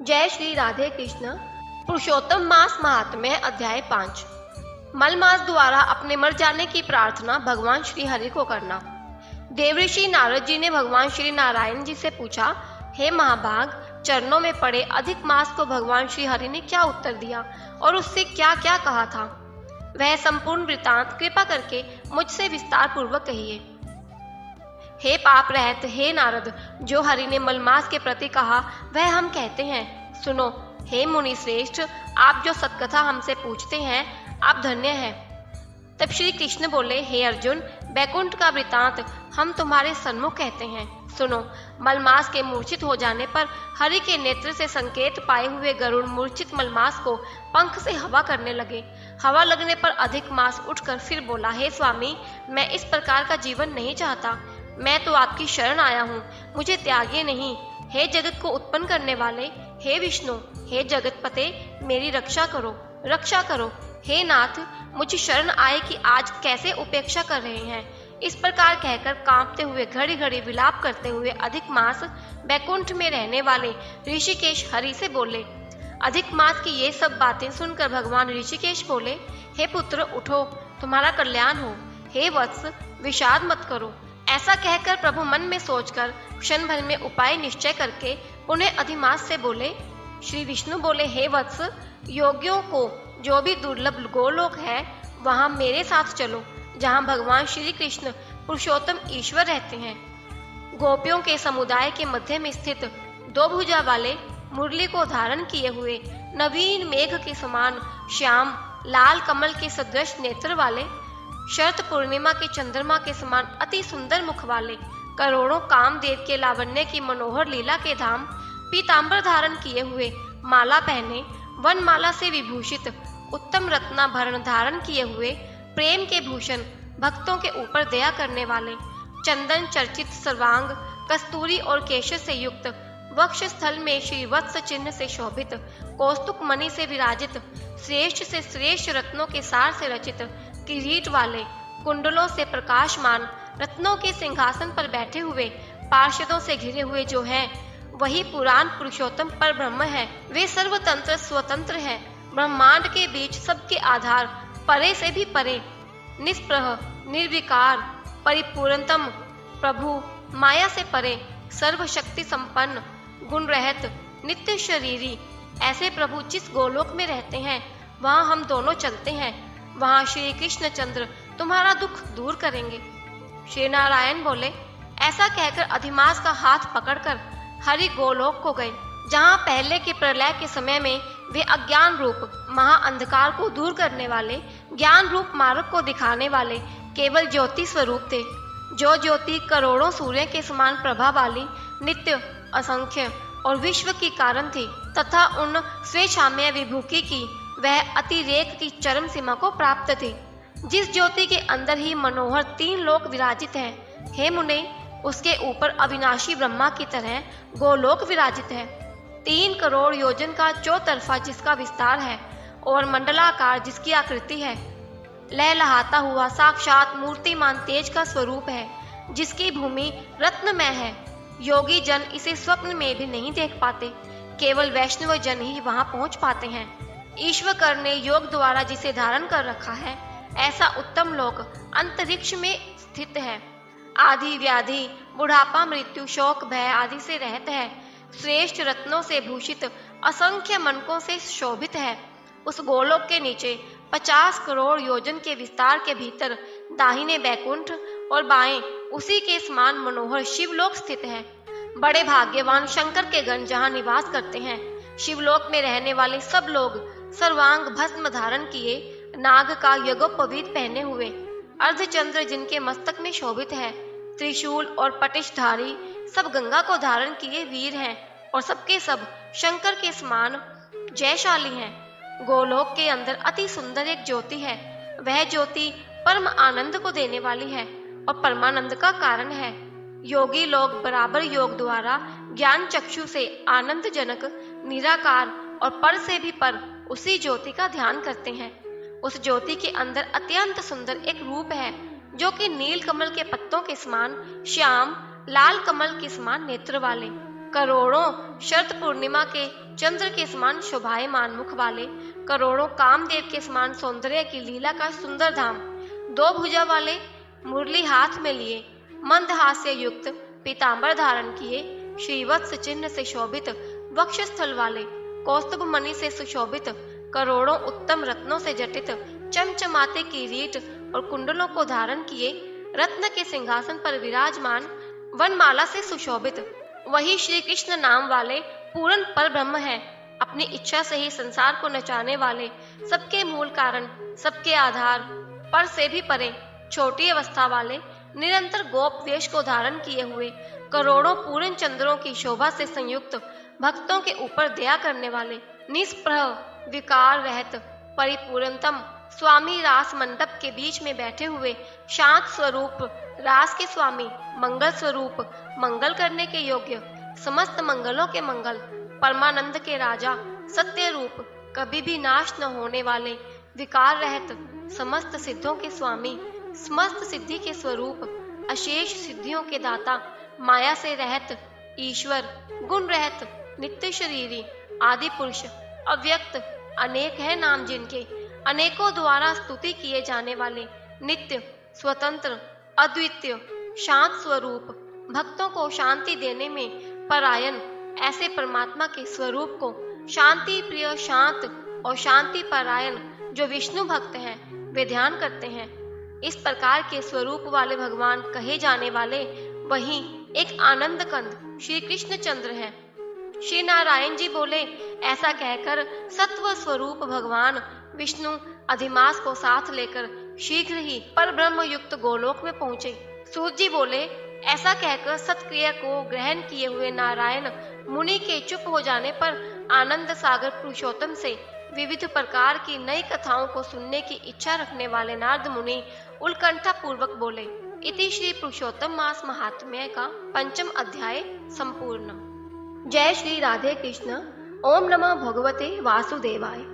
जय श्री राधे कृष्ण। पुरुषोत्तम मास महात्म्य अध्याय 5। मल मास द्वारा अपने मर जाने की प्रार्थना भगवान श्री हरि को करना। देवऋषि नारद जी ने भगवान श्री नारायण जी से पूछा, हे महाभाग, चरणों में पड़े अधिक मास को भगवान श्री हरि ने क्या उत्तर दिया और उससे क्या क्या कहा था? वह संपूर्ण वृतांत कृपा करके मुझसे विस्तार पूर्वक कहिए। हे पाप रहित हे नारद, जो हरि ने मलमास के प्रति कहा वह हम कहते हैं, सुनो। हे मुनि श्रेष्ठ, आप जो सत्कथा हमसे पूछते हैं, आप धन्य हैं। तब श्री कृष्ण बोले, हे अर्जुन, बैकुंठ का वृतांत हम तुम्हारे सन्मुख कहते हैं, सुनो। मलमास के मूर्छित हो जाने पर हरि के नेत्र से संकेत पाए हुए गरुड़ मूर्छित मलमास को पंख से हवा करने लगे। हवा लगने पर अधिक मास उठकर फिर बोला, हे स्वामी, मैं इस प्रकार का जीवन नहीं चाहता। मैं तो आपकी शरण आया हूँ, मुझे त्यागिए नहीं। हे जगत को उत्पन्न करने वाले, हे विष्णु, हे जगतपते, मेरी रक्षा करो, रक्षा करो। हे नाथ, मुझे शरण आए कि आज कैसे उपेक्षा कर रहे हैं। इस प्रकार कहकर कांपते हुए घड़ी घड़ी विलाप करते हुए अधिक मास बैकुंठ में रहने वाले ऋषिकेश हरि से बोले। अधिक मास की ये सब बातें सुनकर भगवान ऋषिकेश बोले, हे पुत्र, उठो, तुम्हारा कल्याण हो। हे वत्स, विषाद मत करो। ऐसा कहकर प्रभु मन में सोचकर क्षण भर में उपाय निश्चय करके उन्हें अधिमास से बोले। श्री विष्णु बोले, हे वत्स, योगियों को जो भी दुर्लभ गोलोक है वहां मेरे साथ चलो, जहां भगवान श्री कृष्ण पुरुषोत्तम ईश्वर रहते हैं। गोपियों के समुदाय के मध्य में स्थित दो भुजा वाले मुरली को धारण किए हुए नवीन मेघ के समान श्याम लाल कमल के सदृश नेत्र वाले, शरत पूर्णिमा के चंद्रमा के समान अति सुंदर मुख वाले, करोड़ों कामदेव के लावण्य की मनोहर लीला के धाम, पीतांबर धारण किए हुए, माला पहने, वन माला से विभूषित, उत्तम रत्नाभरण धारण किए हुए, प्रेम के भूषण, भक्तों के ऊपर दया करने वाले, चंदन चर्चित सर्वांग, कस्तूरी और केशर से युक्त, वक्ष स्थल में श्री वत्स चिन्ह से शोभित, कौस्तुक मणि से विराजित, श्रेष्ठ से श्रेष्ठ रत्नों के सार से रचित, किरीट वाले, कुंडलों से प्रकाशमान, रत्नों के सिंहासन पर बैठे हुए, पार्षदों से घिरे हुए जो हैं, वही पुराण पुरुषोत्तम पर ब्रह्म है। वे सर्वतंत्र स्वतंत्र हैं, ब्रह्मांड के बीच सबके आधार, परे से भी परे, निष्प्रह, निर्विकार, परिपूर्णतम प्रभु, माया से परे, सर्वशक्ति संपन्न, गुण रहित, नित्य शरीरी। ऐसे प्रभु जिस गोलोक में रहते हैं वहां हम दोनों चलते हैं, वहां श्री कृष्ण चंद्र तुम्हारा दुख दूर करेंगे। श्री नारायण बोले। ऐसा कहकर अधिमास का हाथ पकड़कर हरि गोलोक को गए, जहां पहले के प्रलय के समय में वे अज्ञान रूप महाअंधकार को दूर करने वाले, ज्ञान रूप मार्ग को दिखाने वाले केवल ज्योति स्वरूप थे। जो ज्योति करोड़ों सूर्य के समान प्रभा वाली, नित्य, असंख्य और विश्व की कारण थी, तथा उन स्वेच्छामय विभूति की वह अतिरेक की चरम सीमा को प्राप्त थी। जिस ज्योति के अंदर ही मनोहर तीन लोक विराजित हैं, हे मुने, उसके ऊपर अविनाशी ब्रह्मा की तरह गोलोक विराजित है। 3 करोड़ योजन का चौतरफा जिसका विस्तार है और मंडलाकार जिसकी आकृति है, लहलहाता हुआ साक्षात मूर्तिमान तेज का स्वरूप है, जिसकी भूमि रत्नमय है। योगी जन इसे स्वप्न में भी नहीं देख पाते, केवल वैष्णव जन ही वहां पहुंच पाते हैं। ईश्वर ने योग द्वारा जिसे धारण कर रखा है, ऐसा उत्तम लोक अंतरिक्ष में स्थित है। आदि व्याधि, बुढ़ापा, मृत्यु, शोक, भय आदि से रहत है। श्रेष्ठ रत्नों से भूषित, असंख्य मनकों से शोभित है। उस गोलोक के नीचे 50 करोड़ योजन के विस्तार के भीतर दाहिने बैकुंठ और बाएं उसी के समान मनोहर शिवलोक स्थित है। बड़े भाग्यवान शंकर के गण जहाँ निवास करते हैं। शिवलोक में रहने वाले सब लोग सर्वांग भस्म धारण किए, नाग का यज्ञोपवीत पहने हुए, अर्धचंद्र जिनके मस्तक में शोभित है, त्रिशूल और पटिशधारी, सब गंगा को धारण किए वीर हैं और सबके सब शंकर के समान जयशाली हैं। गोलोक के अंदर अति सुंदर एक ज्योति है। वह ज्योति परम आनंद को देने वाली है और परमानंद का कारण है। योगी लोग बराबर योग द्वारा ज्ञान चक्षु से आनंद जनक, निराकार और पर से भी पर उसी ज्योति का ध्यान करते हैं। उस ज्योति के अंदर अत्यंत सुंदर एक रूप है, जो कि नील कमल के पत्तों के समान श्याम लाल कमल के समान नेत्र वाले, करोड़ों शरद पूर्णिमा के चंद्र के समान शोभायमान मुख वाले, करोड़ों कामदेव के समान सौंदर्य की लीला का सुंदर धाम, दो भुजा वाले, मुरली हाथ में लिए, मंद हास्य युक्त पीतांबर धारण किए, श्रीवत्स चिन्ह से शोभित वक्षस्थल वाले, कौस्तुभ मणि से सुशोभित, करोड़ों उत्तम रत्नों से जटित चमचमाते किरीट और कुंडलों को धारण किए, रत्न के सिंहासन पर विराजमान, वनमाला से सुशोभित, वही श्री कृष्ण नाम वाले पूर्ण पर ब्रह्म है। अपनी इच्छा से ही संसार को नचाने वाले, सबके मूल कारण, सबके आधार, पर से भी परे, छोटी अवस्था वाले, निरंतर गोप वेश को धारण किए हुए, करोड़ों पूर्ण चंद्रों की शोभा से संयुक्त, भक्तों के ऊपर दया करने वाले, निष्प्रह विकार रहित परिपूर्णतम स्वामी रास मंडप के बीच में बैठे हुए, शांत स्वरूप रास के स्वामी, मंगल स्वरूप, मंगल करने के योग्य, समस्त मंगलों के मंगल, परमानंद के राजा, सत्य रूप, कभी भी नाश न होने वाले, विकार रहित, समस्त सिद्धों के स्वामी, समस्त सिद्धि के स्वरूप, अशेष सिद्धियों के दाता, माया से रहित ईश्वर, गुण रहित, नित्य शरीरी, आदि पुरुष, अव्यक्त, अनेक है नाम जिनके, अनेकों द्वारा स्तुति किए जाने वाले, नित्य, स्वतंत्र, अद्वितीय, शांत स्वरूप, भक्तों को शांति देने में परायण, ऐसे परमात्मा के स्वरूप को शांति प्रिय, शांत और शांति परायण जो विष्णु भक्त हैं, वे ध्यान करते हैं। इस प्रकार के स्वरूप वाले भगवान कहे जाने वाले वही एक आनंद कंद श्री कृष्ण चंद्र है। श्री नारायण जी बोले, ऐसा कहकर सत्व स्वरूप भगवान विष्णु अधिमास को साथ लेकर शीघ्र ही पर ब्रह्म युक्त गोलोक में पहुंचे। सूत जी बोले, ऐसा कहकर सत्क्रिया को ग्रहण किए हुए नारायण मुनि के चुप हो जाने पर आनंद सागर पुरुषोत्तम से विविध प्रकार की नई कथाओं को सुनने की इच्छा रखने वाले नारद मुनि उत्कंठा पूर्वक बोले। इति श्री पुरुषोत्तम मास महात्म्य का 5वां अध्याय संपूर्ण। जय श्री राधे कृष्ण। ओम नमः भगवते वासुदेवाय।